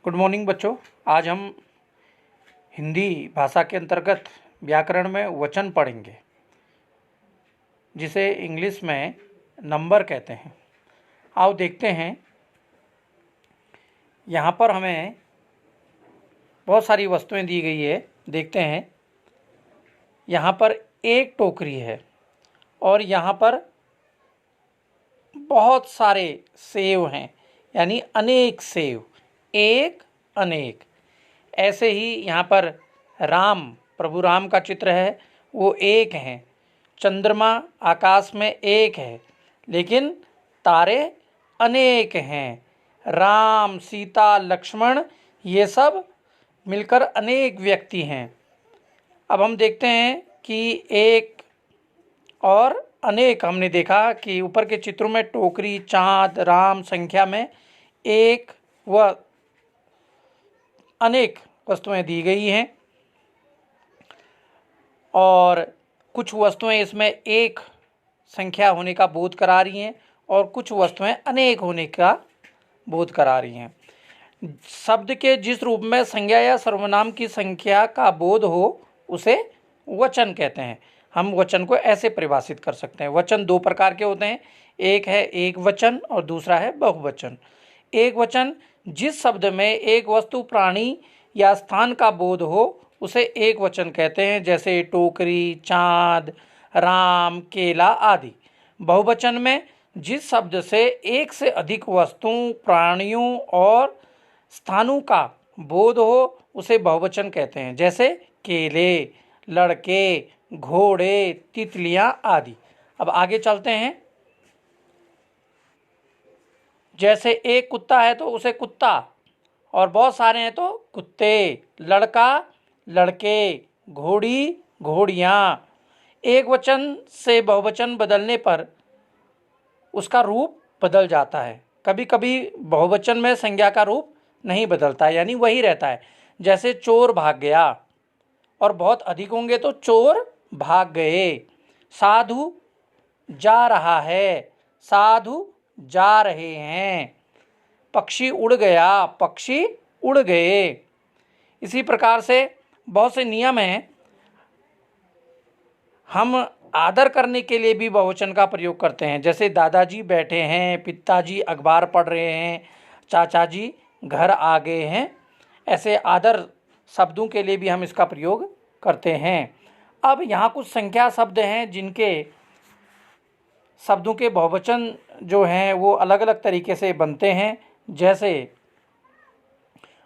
Good morning बच्चों। आज हम हिंदी भाषा के अंतर्गत व्याकरण में वचन पढ़ेंगे, जिसे इंग्लिश में नंबर कहते हैं। आओ देखते हैं। यहाँ पर हमें बहुत सारी वस्तुएं दी गई है। देखते हैं। यहाँ पर एक टोकरी है और यहाँ पर बहुत सारे सेब हैं, यानी अनेक सेब, एक अनेक। ऐसे ही यहाँ पर राम, प्रभु राम का चित्र है, वो एक हैं। चंद्रमा आकाश में एक है, लेकिन तारे अनेक हैं। राम, सीता, लक्ष्मण, ये सब मिलकर अनेक व्यक्ति हैं। अब हम देखते हैं कि एक और अनेक। हमने देखा कि ऊपर के चित्रों में टोकरी, चाँद, राम, संख्या में एक व अनेक वस्तुएं दी गई हैं, और कुछ वस्तुएं इसमें एक संख्या होने का बोध करा रही हैं और कुछ वस्तुएं अनेक होने का बोध करा रही हैं। शब्द के जिस रूप में संज्ञा या सर्वनाम की संख्या का बोध हो, उसे वचन कहते हैं। हम वचन को ऐसे परिभाषित कर सकते हैं। वचन दो प्रकार के होते हैं, एक है एक वचन और दूसरा है बहुवचन। एक वचन जिस शब्द में एक वस्तु, प्राणी या स्थान का बोध हो, उसे एक वचन कहते हैं, जैसे टोकरी, चाँद, राम, केला आदि। बहुवचन में जिस शब्द से एक से अधिक वस्तुओं, प्राणियों और स्थानों का बोध हो, उसे बहुवचन कहते हैं, जैसे केले, लड़के, घोड़े, तितलियां आदि। अब आगे चलते हैं। जैसे एक कुत्ता है तो उसे कुत्ता, और बहुत सारे हैं तो कुत्ते, लड़का, लड़के, घोड़ी, घोड़ियाँ। एक वचन से बहुवचन बदलने पर उसका रूप बदल जाता है। कभी कभी बहुवचन में संज्ञा का रूप नहीं बदलता, यानी वही रहता है। जैसे चोर भाग गया, और बहुत अधिक होंगे तो चोर भाग गए। साधु जा रहा है, साधु जा रहे हैं। पक्षी उड़ गया, पक्षी उड़ गए। इसी प्रकार से बहुत से नियम हैं। हम आदर करने के लिए भी बहुवचन का प्रयोग करते हैं, जैसे दादाजी बैठे हैं, पिताजी अखबार पढ़ रहे हैं, चाचा जी घर आ गए हैं। ऐसे आदर शब्दों के लिए भी हम इसका प्रयोग करते हैं। अब यहाँ कुछ संख्या शब्द हैं, जिनके शब्दों के बहुवचन जो हैं वो अलग अलग तरीके से बनते हैं। जैसे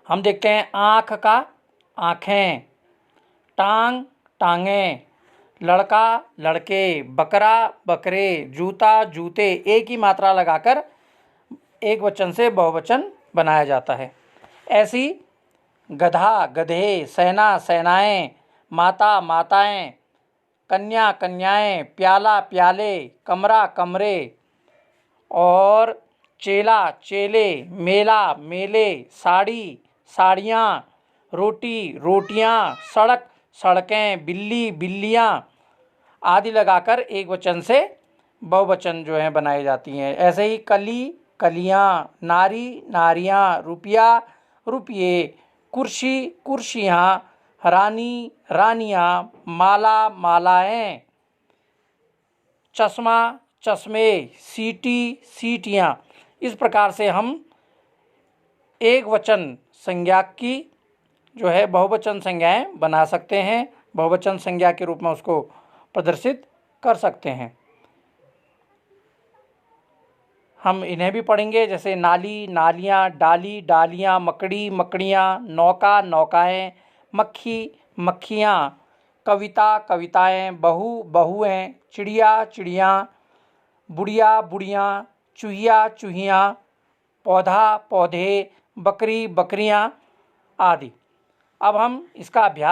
हम देखते हैं, आँख का आँखें, टांग टांगें, लड़का लड़के, बकरा बकरे, जूता जूते। एक ही मात्रा लगाकर एक वचन से बहुवचन बनाया जाता है। ऐसी गधा गधे, सेना सेनाएं, माता माताएं, कन्या कन्याएं, प्याला प्याले, कमरा कमरे, और चेला चेले, मेला मेले, साड़ी साड़ियाँ, रोटी रोटियाँ, सड़क सड़कें, बिल्ली बिल्लियाँ आदि लगाकर एक वचन से बहुवचन जो हैं बनाई जाती हैं। ऐसे ही कली कलियाँ, नारी नारियाँ, रुपया रुपये, कुर्सी कुर्सियाँ, रानी रानियाँ, माला मालाएं, चश्मा चश्मे, सीटी सीटियाँ। इस प्रकार से हम एक वचन संज्ञा की जो है बहुवचन संज्ञाएं बना सकते हैं, बहुवचन संज्ञा के रूप में उसको प्रदर्शित कर सकते हैं। हम इन्हें भी पढ़ेंगे, जैसे नाली नालियाँ, डाली डालियाँ, मकड़ी मकड़ियाँ, नौका नौकाएं, मक्खी मक्खियाँ, कविता कविताएं, बहू बहुएं, चिड़िया चिड़ियाँ, बुढ़िया बुढ़ियाँ, चूहिया चूहियाँ, पौधा पौधे, बकरी बकरियाँ आदि। अब हम इसका अभ्यास